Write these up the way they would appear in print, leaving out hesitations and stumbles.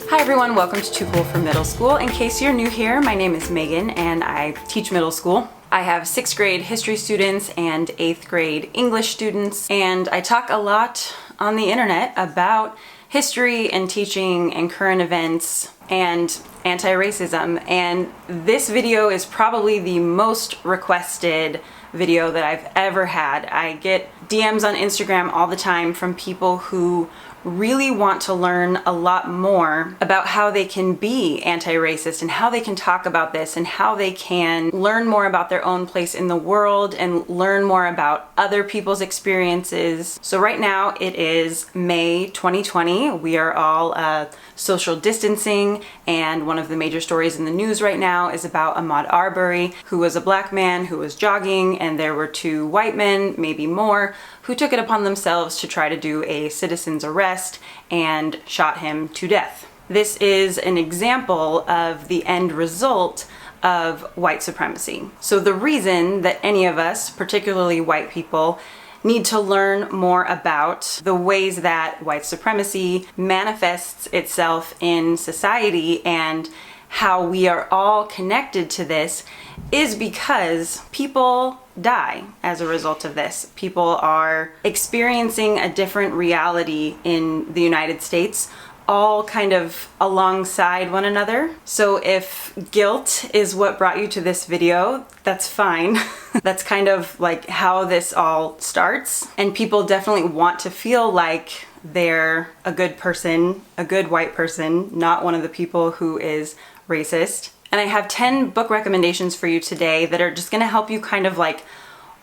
Hi everyone, welcome to Too Cool for Middle School. In case you're new here, my name is Megan and I teach middle school. I have 6th grade history students and 8th grade English students, and I talk a lot on the internet about history and teaching and current events and anti-racism, and this video is probably the most requested video that I've ever had. I get DMs on Instagram all the time from people who really want to learn a lot more about how they can be anti-racist and how they can talk about this and how they can learn more about their own place in the world and learn more about other people's experiences. So right now it is May 2020. We are all social distancing, and one of the major stories in the news right now is about Ahmaud Arbery, who was a black man who was jogging, and there were 2 white men, maybe more, who took it upon themselves to try to do a citizen's arrest and shot him to death. This is an example of the end result of white supremacy. So the reason that any of us, particularly white people, need to learn more about the ways that white supremacy manifests itself in society and how we are all connected to this is because people die as a result of this. People are experiencing a different reality in the United States, all kind of alongside one another. So if guilt is what brought you to this video, that's fine. That's kind of like how this all starts. And people definitely want to feel like they're a good person, a good white person, not one of the people who is racist. And I have 10 book recommendations for you today that are just gonna help you kind of like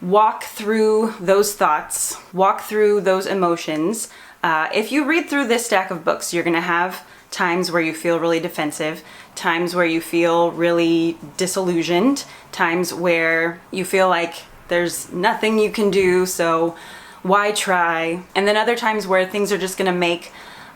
walk through those thoughts, walk through those emotions. If you read through this stack of books, you're gonna have times where you feel really defensive, times where you feel really disillusioned, times where you feel like there's nothing you can do, so why try? And then other times where things are just gonna make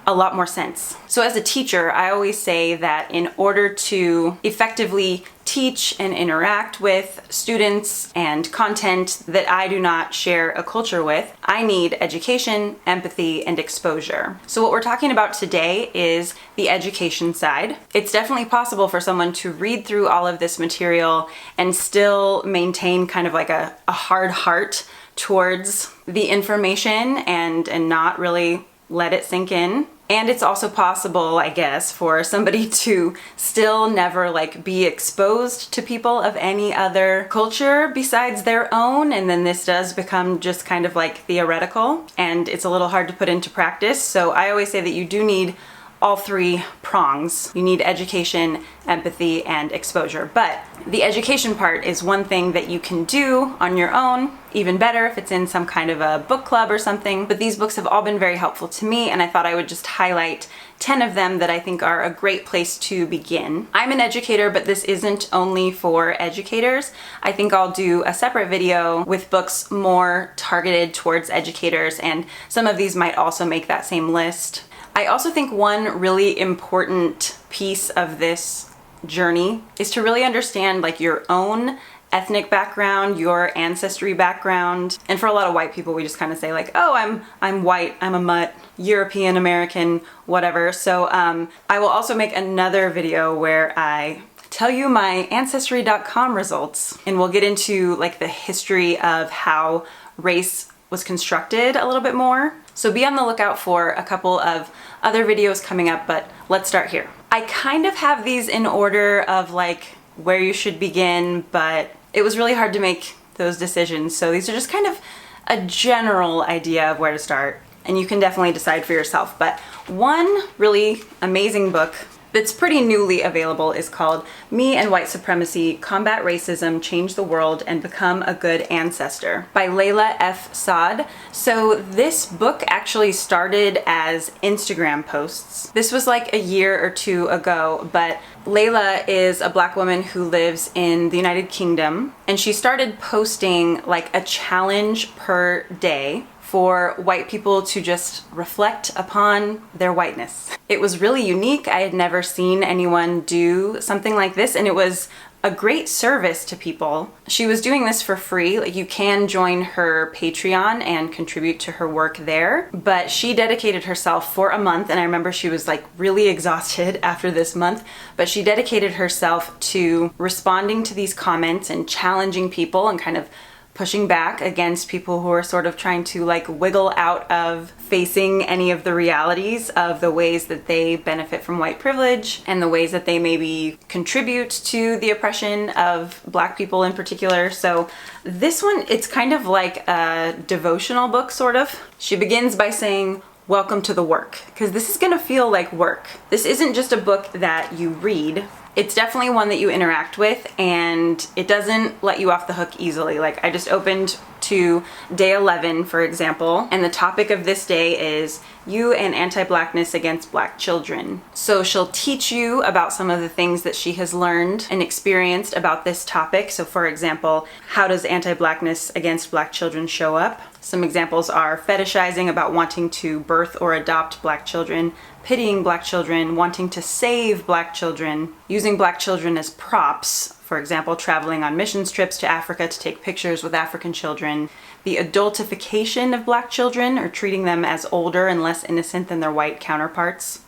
a lot more sense. So as a teacher, I always say that in order to effectively teach and interact with students and content that I do not share a culture with, I need education, empathy, and exposure. So what we're talking about today is the education side. It's definitely possible for someone to read through all of this material and still maintain kind of like a hard heart towards the information and not really let it sink in. And it's also possible, I guess, for somebody to still never like be exposed to people of any other culture besides their own, and then this does become just kind of like theoretical and it's a little hard to put into practice. So I always say that you do need all 3 prongs. You need education, empathy, and exposure. But the education part is one thing that you can do on your own, even better if it's in some kind of a book club or something. But these books have all been very helpful to me, and I thought I would just highlight 10 of them that I think are a great place to begin. I'm an educator, but this isn't only for educators. I think I'll do a separate video with books more targeted towards educators, and some of these might also make that same list. I also think one really important piece of this journey is to really understand like your own ethnic background, your ancestry background. And for a lot of white people, we just kind of say like, oh, I'm white, I'm a mutt, European American, whatever. So I will also make another video where I tell you my Ancestry.com results, and we'll get into like the history of how race was constructed a little bit more. So be on the lookout for a couple of other videos coming up, but let's start here. I kind of have these in order of like where you should begin, but it was really hard to make those decisions. So these are just kind of a general idea of where to start, and you can definitely decide for yourself. But one really amazing book that's pretty newly available is called Me and White Supremacy: Combat Racism, Change the World, and Become a Good Ancestor by Layla F. Saad. So this book actually started as Instagram posts. This was like a year or 2 ago, but Layla is a black woman who lives in the United Kingdom, and she started posting like a challenge per day for white people to just reflect upon their whiteness. It was really unique. I had never seen anyone do something like this, and it was a great service to people. She was doing this for free. Like, you can join her Patreon and contribute to her work there, but she dedicated herself for a month, and I remember she was like really exhausted after this month, but she dedicated herself to responding to these comments and challenging people and kind of pushing back against people who are sort of trying to like wiggle out of facing any of the realities of the ways that they benefit from white privilege and the ways that they maybe contribute to the oppression of Black people in particular. So this one, it's kind of like a devotional book, sort of. She begins by saying, "Welcome to the work," because this is gonna feel like work. This isn't just a book that you read. It's definitely one that you interact with, and it doesn't let you off the hook easily. Like, I just opened to day 11, for example, and the topic of this day is you and anti-Blackness against Black children. So she'll teach you about some of the things that she has learned and experienced about this topic. So for example, how does anti-Blackness against Black children show up? Some examples are fetishizing about wanting to birth or adopt Black children, pitying Black children, wanting to save Black children, using Black children as props, for example, traveling on missions trips to Africa to take pictures with African children, the adultification of Black children, or treating them as older and less innocent than their white counterparts,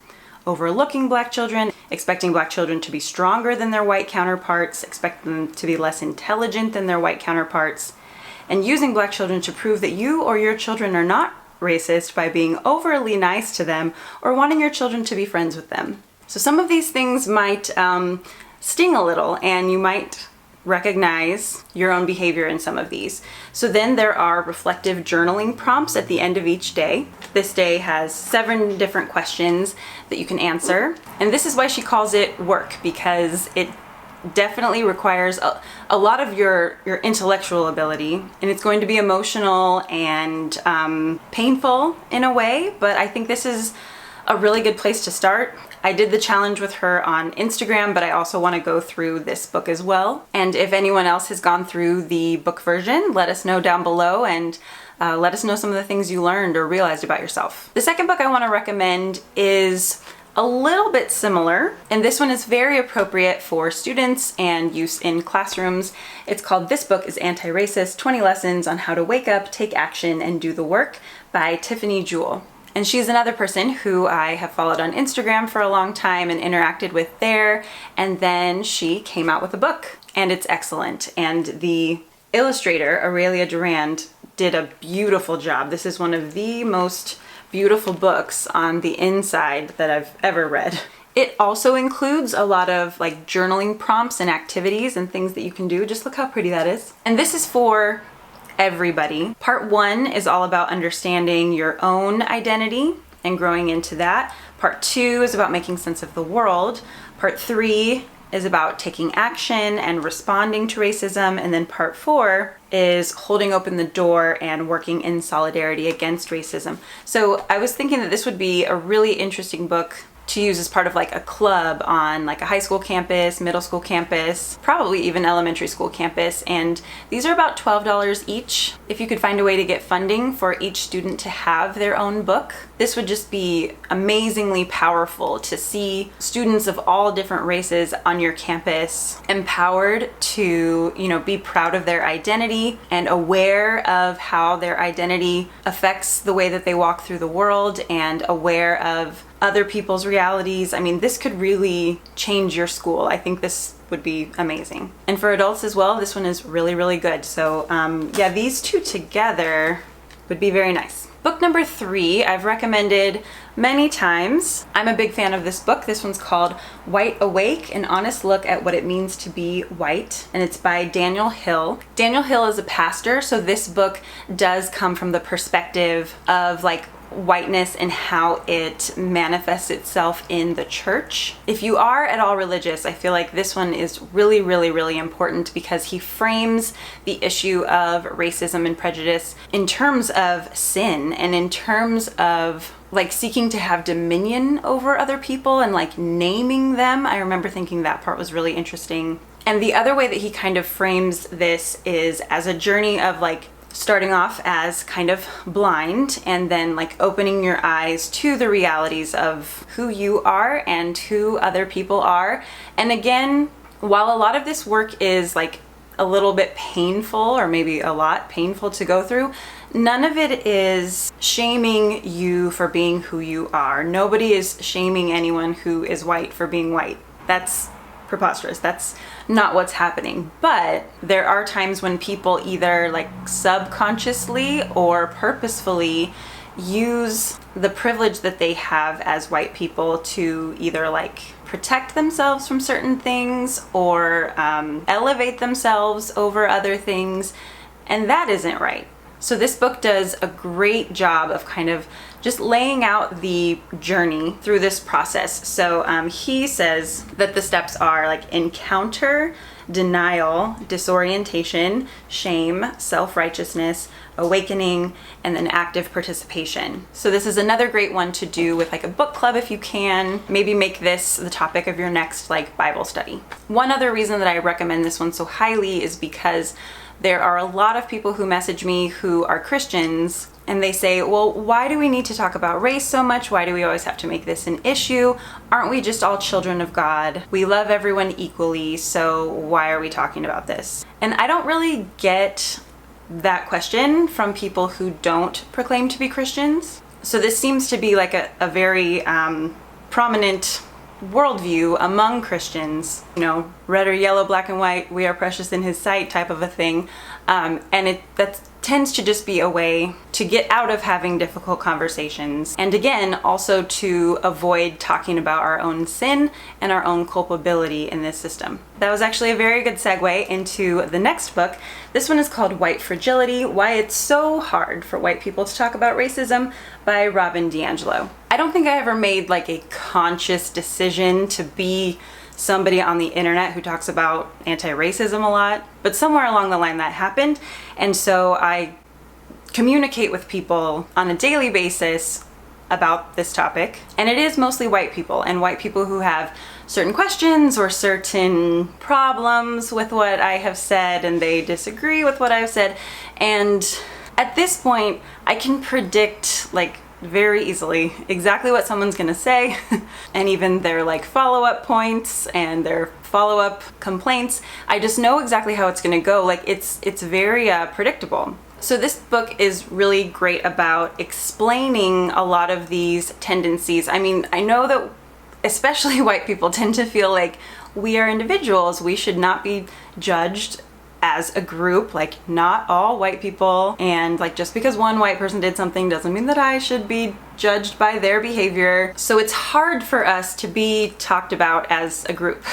overlooking Black children, expecting Black children to be stronger than their white counterparts, expecting them to be less intelligent than their white counterparts, and using Black children to prove that you or your children are not racist by being overly nice to them or wanting your children to be friends with them. So some of these things might sting a little, and you might recognize your own behavior in some of these. So then there are reflective journaling prompts at the end of each day. This day has 7 different questions that you can answer, and this is why she calls it work, because it definitely requires a lot of your intellectual ability, and it's going to be emotional and painful in a way, but I think this is a really good place to start. I did the challenge with her on Instagram, but I also want to go through this book as well. And if anyone else has gone through the book version, let us know down below, and let us know some of the things you learned or realized about yourself. The second book I want to recommend is a little bit similar, and this one is very appropriate for students and use in classrooms. It's called This Book is Anti-Racist, 20 Lessons on How to Wake Up, Take Action, and Do the Work by Tiffany Jewell. And she's another person who I have followed on Instagram for a long time and interacted with there, and then she came out with a book, and it's excellent. And the illustrator, Aurelia Durand, did a beautiful job. This is one of the most beautiful books on the inside that I've ever read. It also includes a lot of like journaling prompts and activities and things that you can do. Just look how pretty that is. And this is for everybody. Part 1 is all about understanding your own identity and growing into that. Part 2 is about making sense of the world. Part 3 is about taking action and responding to racism. And then part 4 is holding open the door and working in solidarity against racism. So I was thinking that this would be a really interesting book to use as part of like a club on like a high school campus, middle school campus, probably even elementary school campus. And these are about $12 each. If you could find a way to get funding for each student to have their own book, this would just be amazingly powerful to see students of all different races on your campus empowered to, you know, be proud of their identity and aware of how their identity affects the way that they walk through the world and aware of other people's realities. I mean, this could really change your school. I think this would be amazing. And for adults as well, this one is really, really good. So yeah, these two together would be very nice. Book number 3, I've recommended many times. I'm a big fan of this book. This one's called White Awake, an honest look at what it means to be white, and it's by Daniel Hill. Daniel Hill is a pastor, so this book does come from the perspective of like whiteness and how it manifests itself in the church. If you are at all religious, I feel like this one is really, really, really important because he frames the issue of racism and prejudice in terms of sin and in terms of like seeking to have dominion over other people and like naming them. I remember thinking that part was really interesting. And the other way that he kind of frames this is as a journey of like starting off as kind of blind and then like opening your eyes to the realities of who you are and who other people are. And again, while a lot of this work is like a little bit painful, or maybe a lot painful to go through, none of it is shaming you for being who you are. Nobody is shaming anyone who is white for being white. That's preposterous. That's not what's happening. But there are times when people either like subconsciously or purposefully use the privilege that they have as white people to either like protect themselves from certain things or elevate themselves over other things, and that isn't right. So this book does a great job of kind of just laying out the journey through this process. So he says that the steps are like encounter, denial, disorientation, shame, self-righteousness, awakening, and then active participation. So this is another great one to do with like a book club if you can. Maybe make this the topic of your next like Bible study. One other reason that I recommend this one so highly is because there are a lot of people who message me who are Christians, and they say, well, why do we need to talk about race so much? Why do we always have to make this an issue? Aren't we just all children of God? We love everyone equally, so why are we talking about this? And I don't really get that question from people who don't proclaim to be Christians. So this seems to be like a very prominent worldview among Christians, you know, red or yellow, black and white, we are precious in his sight type of a thing. And that tends to just be a way to get out of having difficult conversations. And again, also to avoid talking about our own sin and our own culpability in this system. That was actually a very good segue into the next book. This one is called White Fragility, Why It's So Hard for White People to Talk About Racism by Robin DiAngelo. I don't think I ever made like a conscious decision to be somebody on the internet who talks about anti-racism a lot, but somewhere along the line that happened. And so I communicate with people on a daily basis about this topic. And it is mostly white people, and white people who have certain questions or certain problems with what I have said, and they disagree with what I've said. And at this point, I can predict like very easily exactly what someone's gonna say and even their like follow-up points and their follow-up complaints. I just know exactly how it's gonna go. Like it's very predictable. So this book is really great about explaining a lot of these tendencies. I mean, I know that especially white people tend to feel like we are individuals. We should not be judged as a group, like not all white people, and like just because one white person did something doesn't mean that I should be judged by their behavior. So it's hard for us to be talked about as a group.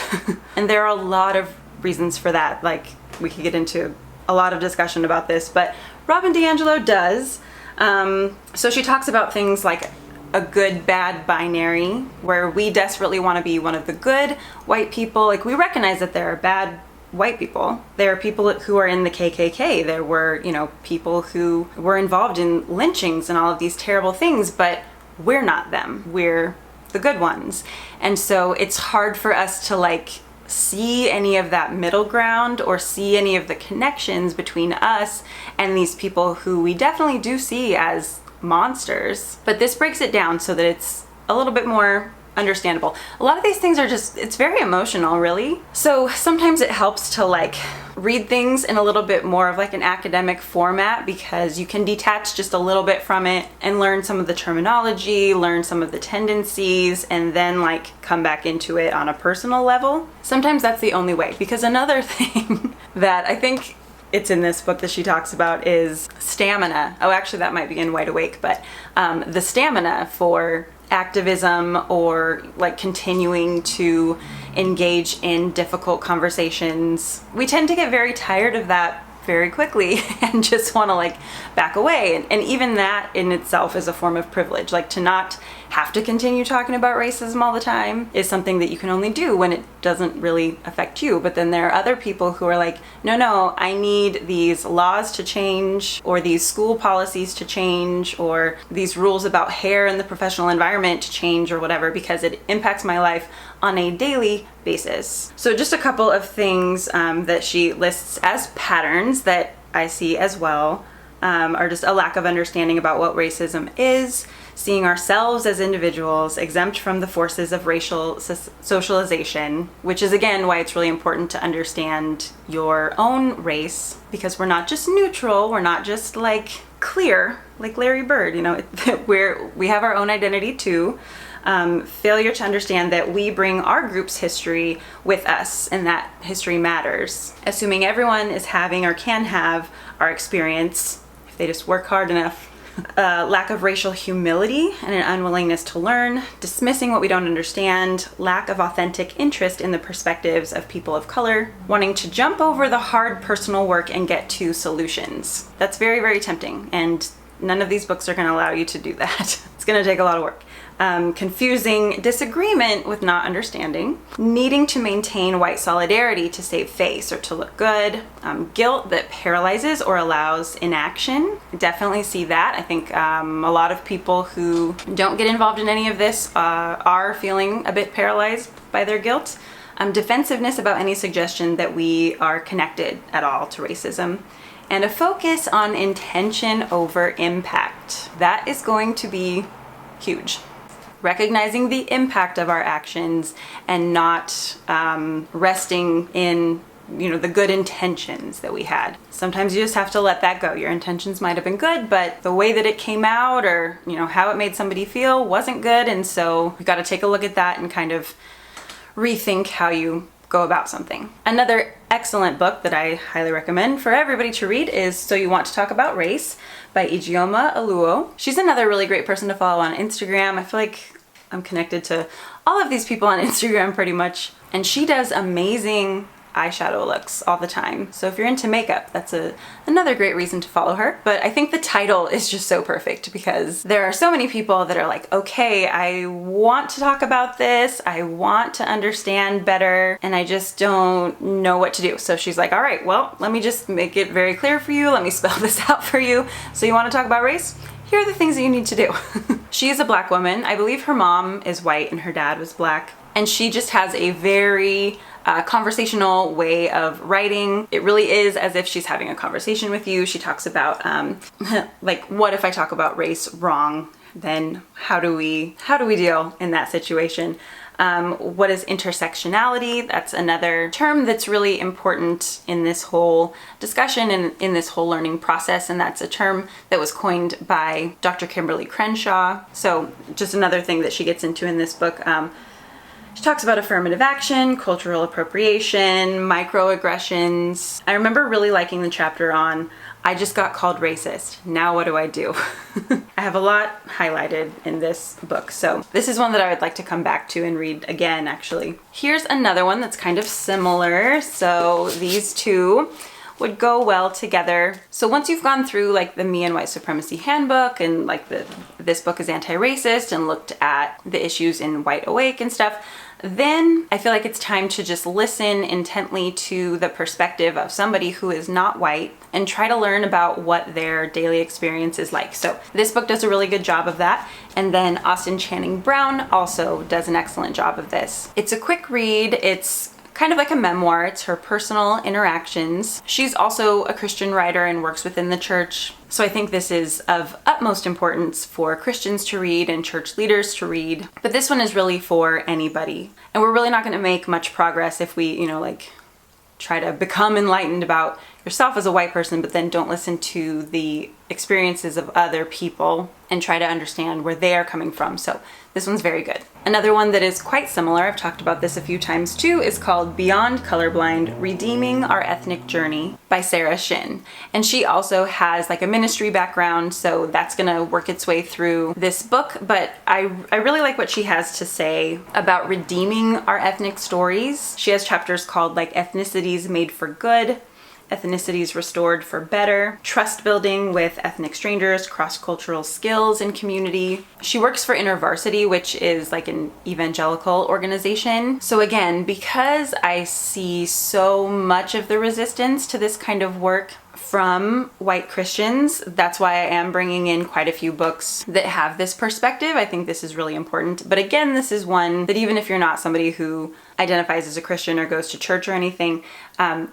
And there are a lot of reasons for that. Like we could get into a lot of discussion about this, but Robin DiAngelo does. So she talks about things like a good bad binary, where we desperately want to be one of the good white people. Like we recognize that there are bad white people. There are people who are in the KKK. There were, you know, people who were involved in lynchings and all of these terrible things, but we're not them. We're the good ones. And so it's hard for us to like see any of that middle ground or see any of the connections between us and these people who we definitely do see as monsters. But this breaks it down so that it's a little bit more understandable. A lot of these things are just, it's very emotional, really. So sometimes it helps to like read things in a little bit more of like an academic format, because you can detach just a little bit from it and learn some of the terminology, learn some of the tendencies, and then like come back into it on a personal level. Sometimes that's the only way, because another thing that I think it's in this book that she talks about is stamina. Oh, actually that might be in Wide Awake, but the stamina for activism or like continuing to engage in difficult conversations. We tend to get very tired of that very quickly and just want to like back away. And even that in itself is a form of privilege. Like to not have to continue talking about racism all the time is something that you can only do when it doesn't really affect you. But then there are other people who are like, no, I need these laws to change, or these school policies to change, or these rules about hair in the professional environment to change, or whatever, because it impacts my life on a daily basis. So just a couple of things that she lists as patterns that I see as well. or just a lack of understanding about what racism is, seeing ourselves as individuals exempt from the forces of racial socialization, which is again why it's really important to understand your own race, because we're not just neutral, we're not just like clear, like Larry Bird, you know, we have our own identity too. Failure to understand that we bring our group's history with us and that history matters. Assuming everyone is having or can have our experience if they just work hard enough. Lack of racial humility and an unwillingness to learn, dismissing what we don't understand, lack of authentic interest in the perspectives of people of color, wanting to jump over the hard personal work and get to solutions. That's very, very tempting, and none of these books are going to allow you to do that. It's going to take a lot of work. Confusing disagreement with not understanding, needing to maintain white solidarity to save face or to look good, guilt that paralyzes or allows inaction. Definitely see that. I think a lot of people who don't get involved in any of this are feeling a bit paralyzed by their guilt. Defensiveness about any suggestion that we are connected at all to racism. And a focus on intention over impact. That is going to be huge. Recognizing the impact of our actions and not resting in, you know, the good intentions that we had. Sometimes you just have to let that go. Your intentions might have been good, but the way that it came out, or, you know, how it made somebody feel wasn't good. And so you've got to take a look at that and kind of rethink how you go about something. Another excellent book that I highly recommend for everybody to read is So You Want to Talk About Race by Ijeoma Oluo. She's another really great person to follow on Instagram. I feel like I'm connected to all of these people on Instagram pretty much. And she does amazing eyeshadow looks all the time. So if you're into makeup, that's another great reason to follow her. But I think the title is just so perfect because there are so many people that are like, okay, I want to talk about this, I want to understand better, and I just don't know what to do. So she's like, all right, well, let me just make it very clear for you. Let me spell this out for you. So you want to talk about race? Here are the things that you need to do. She is a black woman. I believe her mom is white and her dad was black. And she just has a very conversational way of writing. It really is as if she's having a conversation with you. She talks about like, what if I talk about race wrong? Then how do we deal in that situation? What is intersectionality? That's another term that's really important in this whole discussion and in this whole learning process. And that's a term that was coined by Dr. Kimberly Crenshaw. So just another thing that she gets into in this book. She talks about affirmative action, cultural appropriation, microaggressions. I remember really liking the chapter on I just got called racist. Now what do I do? I have a lot highlighted in this book, so this is one that I would like to come back to and read again, actually. Here's another one that's kind of similar. So these two would go well together. So once you've gone through like the Me and White Supremacy handbook and like this book is anti-racist and looked at the issues in White Awake and stuff, then I feel like it's time to just listen intently to the perspective of somebody who is not white and try to learn about what their daily experience is like. So this book does a really good job of that. And then Austin Channing Brown also does an excellent job of this. It's a quick read. It's kind of like a memoir. It's her personal interactions. She's also a Christian writer and works within the church. So I think this is of utmost importance for Christians to read and church leaders to read. But this one is really for anybody. And we're really not going to make much progress if we, like try to become enlightened about yourself as a white person, but then don't listen to the experiences of other people and try to understand where they are coming from. So this one's very good. Another one that is quite similar, I've talked about this a few times too, is called Beyond Colorblind, Redeeming Our Ethnic Journey by Sarah Shin. And she also has like a ministry background, so that's gonna work its way through this book. But I really like what she has to say about redeeming our ethnic stories. She has chapters called like Ethnicities Made for Good, Ethnicities Restored for Better, Trust Building with Ethnic Strangers, Cross-Cultural Skills in Community. She works for InterVarsity, which is like an evangelical organization. So again, because I see so much of the resistance to this kind of work from white Christians, that's why I am bringing in quite a few books that have this perspective. I think this is really important. But again, this is one that even if you're not somebody who identifies as a Christian or goes to church or anything.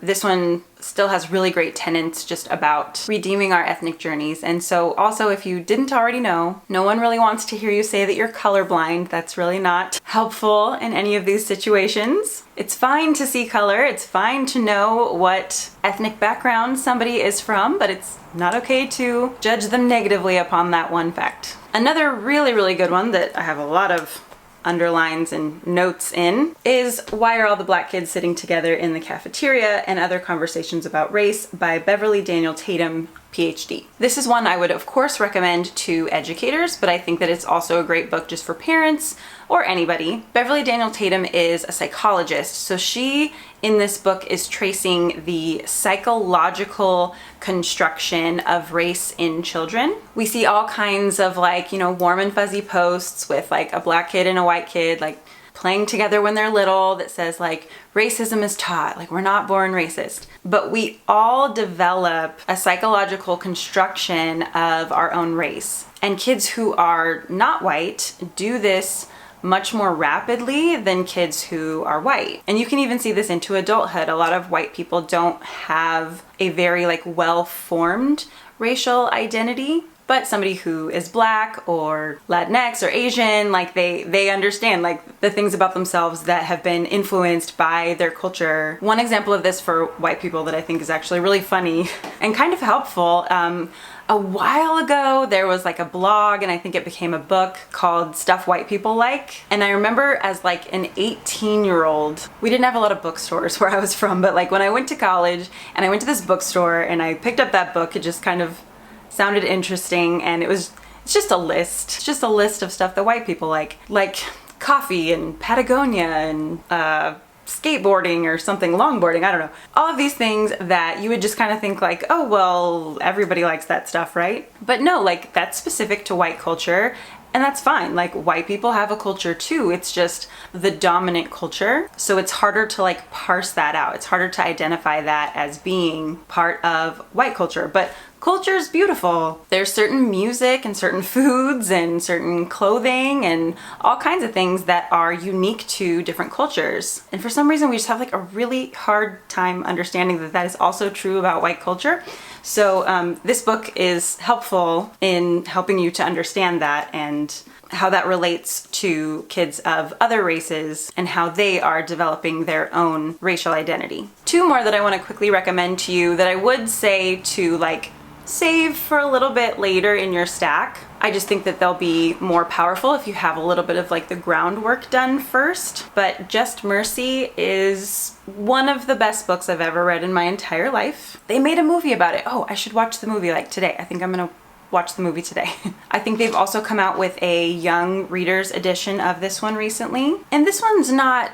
This one still has really great tenets just about redeeming our ethnic journeys. And so also, if you didn't already know, no one really wants to hear you say that you're colorblind. That's really not helpful in any of these situations. It's fine to see color. It's fine to know what ethnic background somebody is from, but it's not okay to judge them negatively upon that one fact. Another really, really good one that I have a lot of underlines and notes in is Why Are All the Black Kids Sitting Together in the Cafeteria and Other Conversations About Race by Beverly Daniel Tatum, PhD. This is one I would of course recommend to educators, but I think that it's also a great book just for parents or anybody. Beverly Daniel Tatum is a psychologist, so she in this book is tracing the psychological construction of race in children. We see all kinds of warm and fuzzy posts with a black kid and a white kid playing together when they're little that says racism is taught, we're not born racist. But we all develop a psychological construction of our own race. And kids who are not white do this much more rapidly than kids who are white. And you can even see this into adulthood. A lot of white people don't have a very well-formed racial identity. But somebody who is black or Latinx or Asian, they understand the things about themselves that have been influenced by their culture. One example of this for white people that I think is actually really funny and kind of helpful, a while ago there was a blog, and I think it became a book, called Stuff White People Like. And I remember as an 18-year-old, we didn't have a lot of bookstores where I was from, but when I went to college and I went to this bookstore and I picked up that book, it just kind of sounded interesting, and it's just a list. It's just a list of stuff that white people like coffee and Patagonia and skateboarding or something, longboarding, I don't know. All of these things that you would just kind of think oh, well, everybody likes that stuff, right? But no, that's specific to white culture, and that's fine. White people have a culture too. It's just the dominant culture. So it's harder to parse that out. It's harder to identify that as being part of white culture. But culture is beautiful. There's certain music and certain foods and certain clothing and all kinds of things that are unique to different cultures. And for some reason, we just have a really hard time understanding that that is also true about white culture. So this book is helpful in helping you to understand that and how that relates to kids of other races and how they are developing their own racial identity. Two more that I want to quickly recommend to you that I would say to save for a little bit later in your stack. I just think that they'll be more powerful if you have a little bit of the groundwork done first. But Just Mercy is one of the best books I've ever read in my entire life. They made a movie about it. Oh, I should watch the movie today. I think I'm gonna watch the movie today. I think they've also come out with a young readers edition of this one recently. And this one's not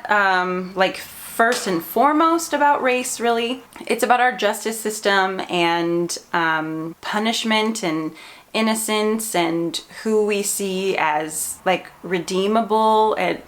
first and foremost about race, really. It's about our justice system and punishment and innocence and who we see as redeemable. And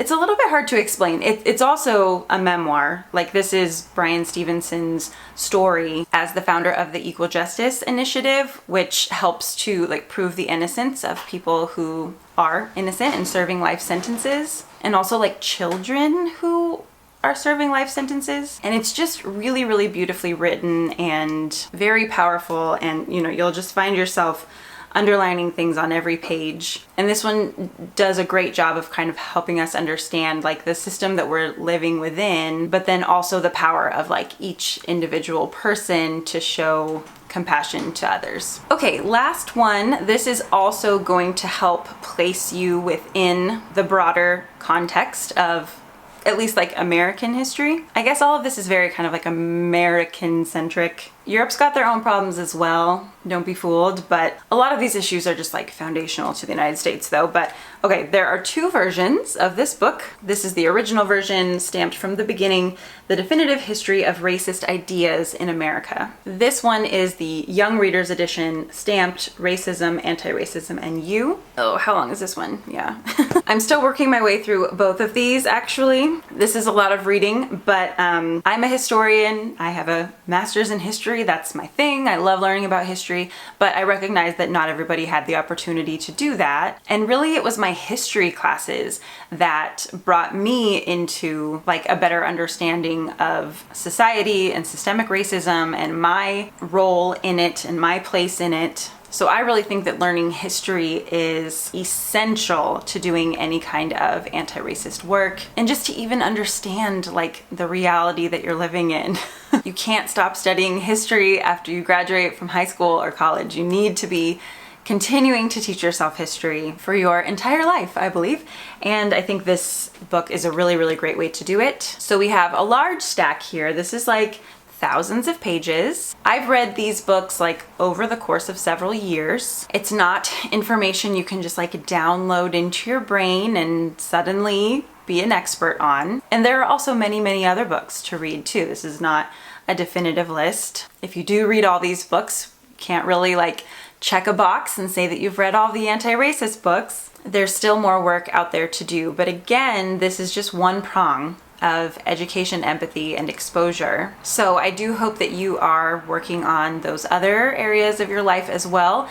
it's a little bit hard to explain. It's also a memoir. This is Brian Stevenson's story as the founder of the Equal Justice Initiative, which helps to prove the innocence of people who are innocent and serving life sentences, and also children who are serving life sentences. And it's just really, really beautifully written and very powerful, and you'll just find yourself underlining things on every page. And this one does a great job of kind of helping us understand the system that we're living within, but then also the power of each individual person to show compassion to others. Okay, last one. This is also going to help place you within the broader context of at least American history. I guess all of this is very kind of American centric. Europe's got their own problems as well, don't be fooled, but a lot of these issues are just foundational to the United States though. But okay, there are two versions of this book. This is the original version, stamped from the beginning, The Definitive History of Racist Ideas in America. This one is the Young Readers Edition, stamped Racism, Antiracism, and You. Oh, how long is this one? Yeah. I'm still working my way through both of these actually. This is a lot of reading, but I'm a historian. I have a master's in history history. That's my thing. I love learning about history, but I recognize that not everybody had the opportunity to do that. And really it was my history classes that brought me into like a better understanding of society and systemic racism and my role in it and my place in it. So I really think that learning history is essential to doing any kind of anti-racist work and just to even understand like the reality that you're living in. You can't stop studying history after you graduate from high school or college. You need to be continuing to teach yourself history for your entire life, I believe. And I think this book is a really, really great way to do it. So we have a large stack here. This is like thousands of pages. I've read these books like over the course of several years. It's not information you can just like download into your brain and suddenly be an expert on. And there are also many, many other books to read too. This is not a definitive list. If you do read all these books, you can't really like check a box and say that you've read all the anti-racist books. There's still more work out there to do. But again, this is just one prong of education, empathy, and exposure. So I do hope that you are working on those other areas of your life as well.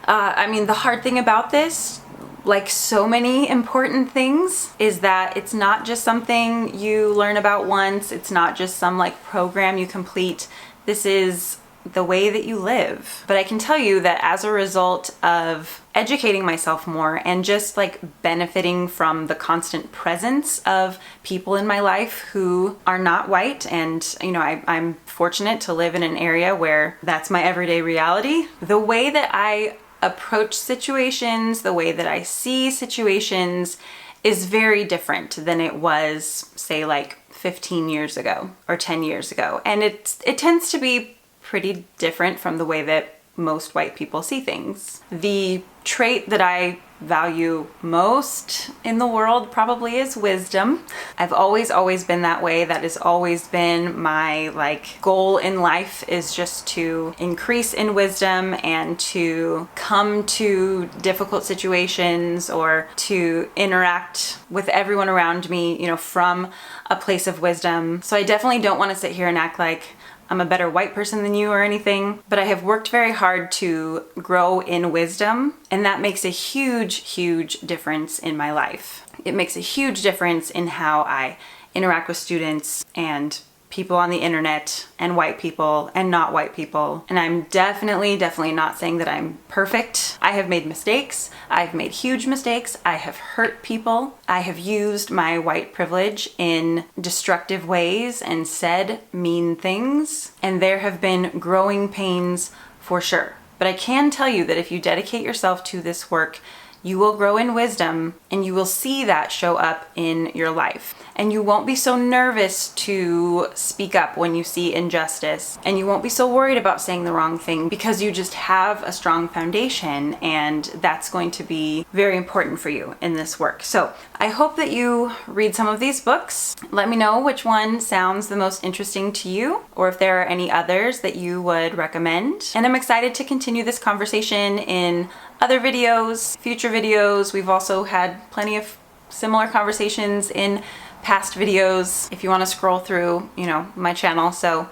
I mean, the hard thing about this, like so many important things, is that it's not just something you learn about once. It's not just some like program you complete. This is the way that you live. But I can tell you that as a result of educating myself more and just like benefiting from the constant presence of people in my life who are not white, and you know, I'm fortunate to live in an area where that's my everyday reality. The way that I approach situations, the way that I see situations is very different than it was, say, like 15 years ago or 10 years ago. And it tends to be pretty different from the way that most white people see things. The trait that I value most in the world probably is wisdom. I've always been that way. That has always been my like goal in life, is just to increase in wisdom and to come to difficult situations or to interact with everyone around me, you know, from a place of wisdom. So I definitely don't want to sit here and act like I'm a better white person than you or anything, but I have worked very hard to grow in wisdom, and that makes a huge, huge difference in my life. It makes a huge difference in how I interact with students and people on the internet and white people and not white people. And I'm definitely not saying that I'm perfect. I have made mistakes. I've made huge mistakes. I have hurt people. I have used my white privilege in destructive ways and said mean things. And there have been growing pains for sure. But I can tell you that if you dedicate yourself to this work, you will grow in wisdom and you will see that show up in your life. And you won't be so nervous to speak up when you see injustice. And you won't be so worried about saying the wrong thing because you just have a strong foundation, and that's going to be very important for you in this work. So I hope that you read some of these books. Let me know which one sounds the most interesting to you, or if there are any others that you would recommend. And I'm excited to continue this conversation in other videos, future videos. We've also had plenty of similar conversations in past videos if you want to scroll through, you know, my channel. So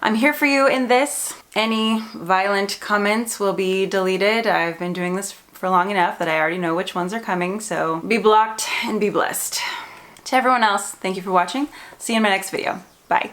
I'm here for you in this. Any violent comments will be deleted. I've been doing this for long enough that I already know which ones are coming. So be blocked and be blessed. To everyone else, thank you for watching. See you in my next video. Bye.